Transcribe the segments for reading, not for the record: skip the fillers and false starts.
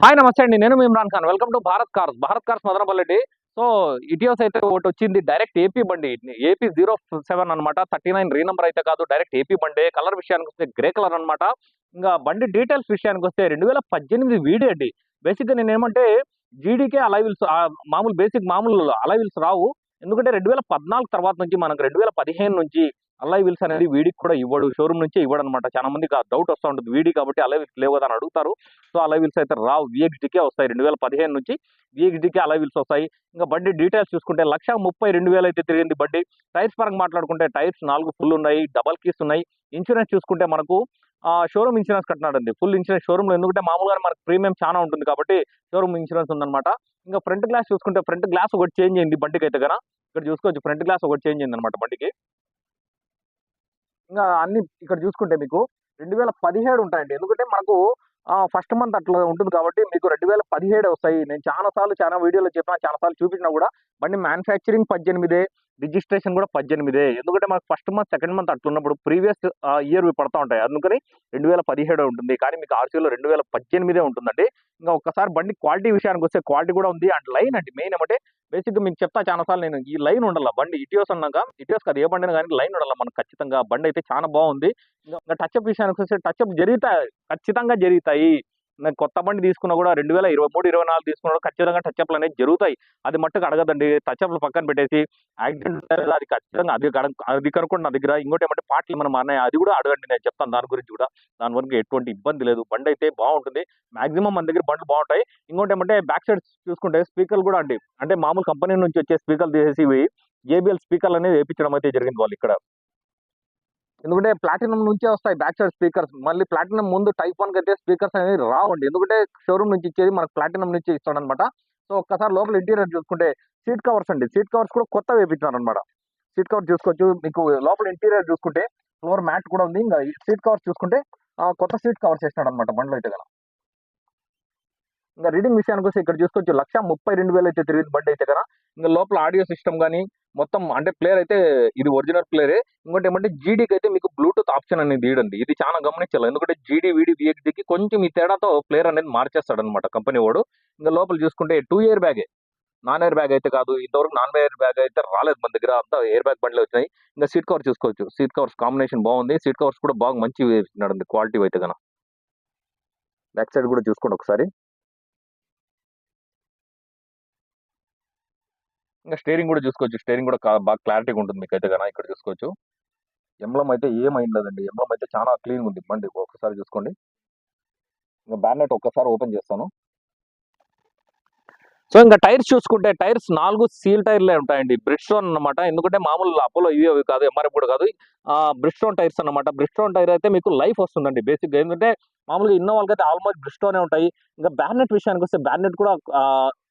Hi నమస్తే అండి. నేను మీ Imran Khan. Welcome to Bharat cars Madanapalle. So Etios అయితే ఒకటి వచ్చింది, డైరెక్ట్ ఏపీ బండి. ఏపీ 07 అనమాట. 39 రీ నెంబర్ అయితే కాదు, డైరెక్ట్ ఏపీ బండి. కలర్ విషయానికి వస్తే గ్రే కలర్ అనమాట. ఇంకా బండి డీటెయిల్స్ విషయానికి వస్తే 2018 వీడి అండి. బేసిక్గా నేను ఏమంటే జీడీకే అలైవిల్స్, మామూలు అలైవిల్స్ రావు. ఎందుకంటే 2014 తర్వాత నుంచి మనకు 2015 నుంచి అలై వీల్స్ అనేది వీడికి కూడా ఇవ్వడు, షోరూమ్ నుంచే ఇవ్వడు అనమాట. చాలా మందికి ఆ డౌట్ వస్తూ ఉంటుంది, వీడి కాబట్టి అలై వీల్స్ లేవు కదా అని అడుగుతారు. సో అలై వీల్స్ అయితే రావు, విఎక్స్డీకే వస్తాయి. 2015 నుంచి విఎక్స్డీకే అలై వీల్స్ వస్తాయి. ఇంకా బండి డీటెయిల్స్ చూసుకుంటే 1,32,000 అయితే తిరిగింది బండి. టైర్స్ పరంగా మాట్లాడుకుంటే టైర్స్ 4 ఫుల్ ఉన్నాయి, డబల్ కీస్ ఉన్నాయి. ఇన్సూరెన్స్ చూసుకుంటే మనకు షోరూమ్ ఇన్సూరెన్స్ కట్టినాడండి, ఫుల్ ఇన్సూరెన్స్ షోరూమ్లో. ఎందుకంటే మామూలుగా మనకు ప్రీమియం చాలా ఉంటుంది కాబట్టి షోరూమ్ ఇన్సూరెన్స్ ఉందన్నమాట. ఇంకా ఫ్రంట్ గ్లాస్ చూసుకుంటే ఫ్రంట్ గ్లాస్ ఒకటి చేంజ్ అయింది బండికి అయితే కనుక. ఇక్కడ చూసుకోవచ్చు, ఫ్రంట్ గ్లాస్ ఒకటి చేంజ్ అయింది అనమాట బండికి. ఇంకా అన్ని ఇక్కడ చూసుకుంటే మీకు 2017 ఉంటాయండి. ఎందుకంటే మనకు ఫస్ట్ మంత్ అట్లా ఉంటుంది కాబట్టి మీకు 2017 వస్తాయి. నేను చాలా వీడియోలో చెప్పినా, చాలా సార్లు చూపించినా కూడా బండి మ్యానుఫ్యాక్చరింగ్ 18, రిజిస్ట్రేషన్ కూడా 18. ఎందుకంటే మనకు ఫస్ట్ మంత్, సెకండ్ మంత్ అట్లున్నప్పుడు ప్రీవియస్ ఇయర్ పడతా ఉంటాయి. అందుకని 2017 ఉంటుంది. కానీ మీకు ఆర్సీలో 2018 ఉంటుందండి. ఇంకా ఒక్కసారి బండి క్వాలిటీ విషయానికి వస్తే క్వాలిటీ కూడా ఉంది. అండ్ లైన్ అండి మెయిన్ ఏమంటే, బేసిక్గా మీకు చెప్తా చాలా సార్లు నేను, ఈ లైన్ ఉండాల బండి. ఇటియోస్ అన్నాక, ఇటియోస్ కాదు ఏ బండి కానీ లైన్ ఉండాలి మనకు ఖచ్చితంగా. బండి అయితే చాలా బాగుంది. ఇంకా టచ్అప్ విషయానికి వస్తే టచ్అప్ జరుగుతాయి, ఖచ్చితంగా జరుగుతాయి. నాకు కొత్త బండి తీసుకున్నా కూడా 2023, 24 తీసుకున్నా కూడా ఖచ్చితంగా టచ్అప్లు అనేది జరుగుతాయి. అది మట్టుకు అడగదండి. టచ్అప్లు పక్కన పెట్టేసి యాక్సిడెంట్ అది ఖచ్చితంగా అది కనుక్కోండి నా దగ్గర. ఇంకోటి ఏమంటే పార్ట్లు మనం అన్నాయి, అది కూడా అడగండి, నేను చెప్తాను దాని గురించి కూడా. దాని వరకు ఎటువంటి ఇబ్బంది లేదు, బండి అయితే బాగుంటుంది. మాక్సిమం మన దగ్గర బండ్లు బాగుంటాయి. ఇంకోటి ఏమంటే బ్యాక్ సైడ్ చూసుకుంటే స్పీకర్లు కూడా అండి, అంటే మామూలు కంపెనీ నుంచి వచ్చే స్పీకర్లు తీసేసి ఇవి జేబీఎల్ స్పీకర్లు అనేది వేయించడం అయితే జరిగింది వాళ్ళు ఇక్కడ. ఎందుకంటే ప్లాటినం నుంచే వస్తాయి బ్యాక్ సైడ్ స్పీకర్స్. మళ్ళీ ప్లాటినం ముందు టైప్ 1 అయితే స్పీకర్స్ అనేది రావండి. ఎందుకంటే షోరూమ్ నుంచి ఇచ్చేది మనకు ప్లాటినం నుంచి ఇస్తాడనమాట. సో ఒక్కసారి లోపల ఇంటీరియర్ చూసుకుంటే సీట్ కవర్స్ అండి, సీట్ కవర్స్ కూడా కొత్త వేయించినారు అనమాట. సీట్ కవర్ చూసుకోవచ్చు. మీకు లోపల ఇంటీరియర్ చూసుకుంటే ఫ్లోర్ మ్యాట్ కూడా ఉంది. ఇంకా సీట్ కవర్స్ చూసుకుంటే కొత్త సీట్ కవర్స్ వేసినాడు అనమాట బండ్లో అయితే కదా. ఇంకా రీడింగ్ విషయానికి వస్తే ఇక్కడ చూసుకోవచ్చు, 1,32,000 అయితే తిరిగింది బండి అయితే కదా. ఇంకా లోపల ఆడియో సిస్టమ్ కానీ మొత్తం అంటే ప్లేయర్ అయితే ఇది ఒరిజినల్ ప్లేయరే. ఇంకోటి ఏమంటే జీడీకి అయితే మీకు బ్లూటూత్ ఆప్షన్ అనేది ఇవ్వండి, ఇది చాలా గమనించాలి. ఎందుకంటే జీడీ వీడి విఎక్స్డీకి కొంచెం ఈ తేడాతో ప్లేయర్ అనేది మార్చేస్తాడు అనమాట కంపెనీ వాడు. ఇంకా లోపల చూసుకుంటే 2 ఇయర్ బ్యాగే, నాన్ ఎయిర్ బ్యాగ్ అయితే కాదు. ఇంతవరకు నాన్ ఎయిర్ బ్యాగ్ అయితే రాలేదు మన దగ్గర, అంతా ఎయిర్ బ్యాగ్ బండ్లు వచ్చినాయి. ఇంకా సీట్ కవర్ చూసుకోవచ్చు, సీట్ కవర్స్ కాంబినేషన్ బాగుంది. సీట్ కవర్స్ కూడా బాగా మంచి వేసినాడు క్వాలిటీ అయితే కనుక. బ్యాక్ సైడ్ కూడా చూసుకోండి ఒకసారి. ఇంకా స్టీరింగ్ కూడా చూసుకోవచ్చు, స్టీరింగ్ కూడా బాగా క్లారిటీగా ఉంటుంది మీకు అయితే కనుక. ఇక్కడ చూసుకోవచ్చు, ఎంబ్లం అయితే ఏమైండదండి, ఎంబ్లం అయితే చాలా క్లీన్ ఉంది బండి. ఒకసారి చూసుకోండి. ఇంకా బ్యానెట్ ఒక్కసారి ఓపెన్ చేస్తాను. సో ఇంకా టైర్స్ చూసుకుంటే టైర్స్ 4 సీల్ టైర్లే ఉంటాయండి, బ్రిడ్స్టోన్ అనమాట. ఎందుకంటే మామూలు అపోలో ఇవి కాదు, ఎంఆర్ఎఫ్ కూడా కాదు, బ్రిడ్స్టోన్ టైర్స్ అనమాట. బ్రిడ్స్టోన్ టైర్ అయితే మీకు లైఫ్ వస్తుందండి బేసిక్గా. ఎందుకంటే మామూలుగా ఇన్నోవాళ్ళకి అయితే ఆల్మోస్ట్ బ్రిడ్స్టోనే ఉంటాయి. ఇంకా బ్యానెట్ విషయానికి వస్తే బ్యానెట్ కూడా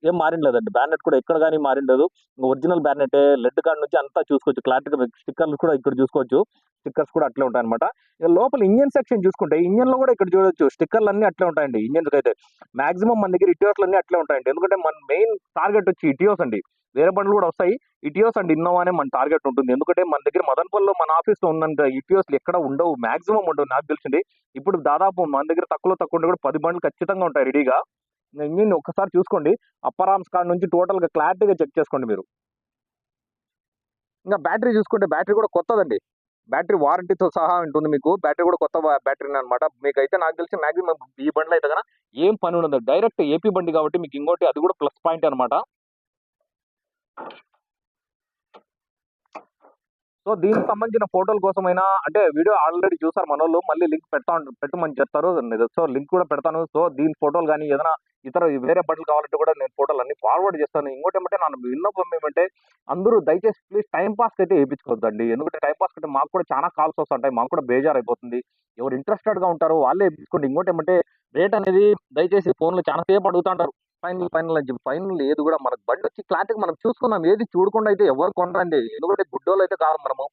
ఏం మారిండలేదండి, బ్యానెట్ కూడా ఎక్కడ కానీ మారిండదు. ఒరిజినల్ బ్యానెట్ లెడ్ కార్డ్ నుంచి అంతా చూసుకోవచ్చు క్లారిటీగా. స్టిక్కర్లు కూడా ఇక్కడ చూసుకోవచ్చు, స్టిక్కర్స్ కూడా అట్లే ఉంటాయి అనమాట. ఇక లోపల ఇంజన్ సెక్షన్ చూసుకుంటే ఇంజన్ లో కూడా ఇక్కడ చూడొచ్చు, స్టిక్కర్లు అన్ని అట్లే ఉంటాయండి. ఇంజన్ అయితే మాక్సిమం మన దగ్గర ఇటియోస్లు అన్ని అట్లే ఉంటాయండి. ఎందుకంటే మన మెయిన్ టార్గెట్ వచ్చి ఇటియోస్ అండి. వేరే బండ్లు కూడా వస్తాయి, ఇటియోస్ అండ్ ఇన్నోవానే మన టార్గెట్ ఉంటుంది. ఎందుకంటే మన దగ్గర మదనపల్లిలో మన ఆఫీస్ లో ఉన్నంత ఇటియోస్లు ఎక్కడ ఉండవు, మాక్సిమం ఉండవు నాకు తెలిసింది. ఇప్పుడు దాదాపు మన దగ్గర తక్కువ ఉంటే కూడా 10 బండ్లు ఖచ్చితంగా ఉంటాయి రెడీగా. ఇంజిన్ ఒకసారి చూసుకోండి, అప్పర్ ఆర్మ్స్ కాడ నుంచి టోటల్ గా క్లారిటీగా చెక్ చేసుకోండి మీరు. ఇంకా బ్యాటరీ చూసుకుంటే బ్యాటరీ కూడా కొత్తదండి, బ్యాటరీ వారంటీతో సహా ఉంటుంది మీకు. బ్యాటరీ కూడా కొత్త బ్యాటరీ అనమాట. మీకు అయితే నాకు తెలిసి మాక్సిమం ఈ బండ్లు అయితే కదా ఏం పని ఉండదు, డైరెక్ట్ ఏపీ బండి కాబట్టి మీకు ఇంకోటి అది కూడా ప్లస్ పాయింట్ అనమాట. సో దీనికి సంబంధించిన ఫోటోల కోసమైనా, అంటే వీడియో ఆల్రెడీ చూసారు మన వాళ్ళు, మళ్ళీ లింక్ పెట్టమని చెప్తారు. సో లింక్ కూడా పెడతాను. సో దీని ఫోటోలు కానీ ఏదైనా ఇతర వేరే బట్టలు కావాలంటే కూడా నేను ఫోటోలు అన్ని ఫార్వర్డ్ చేస్తాను. ఇంకోటి ఏమంటే నన్ను విన్నపం ఏమంటే, అందరూ దయచేసి ప్లీజ్ టైం పాస్ అయితే వేయించుకోవద్దండి. ఎందుకంటే టైం పాస్ కంటే మాకు కూడా చాలా కాల్స్ వస్తుంటాయి, మాకు కూడా బేజారు అయిపోతుంది. ఎవరు ఇంట్రెస్టెడ్ గా ఉంటారో వాళ్ళే వేయించుకోండి. ఇంకోటి ఏమంటే రేట్ అనేది దయచేసి ఫోన్లో చాలా సేపు అడుగుతుంటారు, ఫైనల్ అని చెప్పి. ఫైనల్ ఏది కూడా మనకు బండి వచ్చి క్లారిటీగా మనం చూసుకుందాం, ఏది చూడకుండా అయితే ఎవరు కొనరండి. ఎందుకంటే గుడ్డోళ్ళు అయితే కాదు మనము.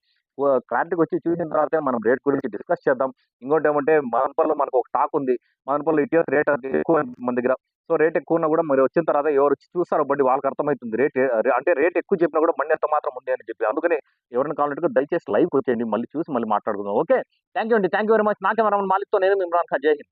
క్లారిటీకి వచ్చి చూసిన తర్వాతే మనం రేట్ గురించి డిస్కస్ చేద్దాం. ఇంకోటి ఏమంటే మదనపల్లిలో మనకు ఒక స్టాక్ ఉంది, మదనపల్లిలో ఇటీవల రేట్ అది ఎక్కువ మన దగ్గర. సో రేట్ ఎక్కువ ఉన్నా కూడా మరి వచ్చిన తర్వాత ఎవరు వచ్చి చూస్తారో బండి వాళ్ళకి అర్థమవుతుంది రేట్. అంటే రేట్ ఎక్కువ చెప్పినా కూడా బండి ఎంత మాత్రం ఉంది అని చెప్పి. అందుకని ఎవరైనా కావాలంటే దయచేసి లైవ్ వచ్చేయండి, మళ్ళీ చూసి మళ్ళీ మాట్లాడుకుందాం. ఓకే, థ్యాంక్ యూ అండి, థ్యాంక్ యూ వెరీ మచ్. నాకే మనం మాలిక్తో నేను ఇమ్రాన్ ఖాన్, జై హింద్.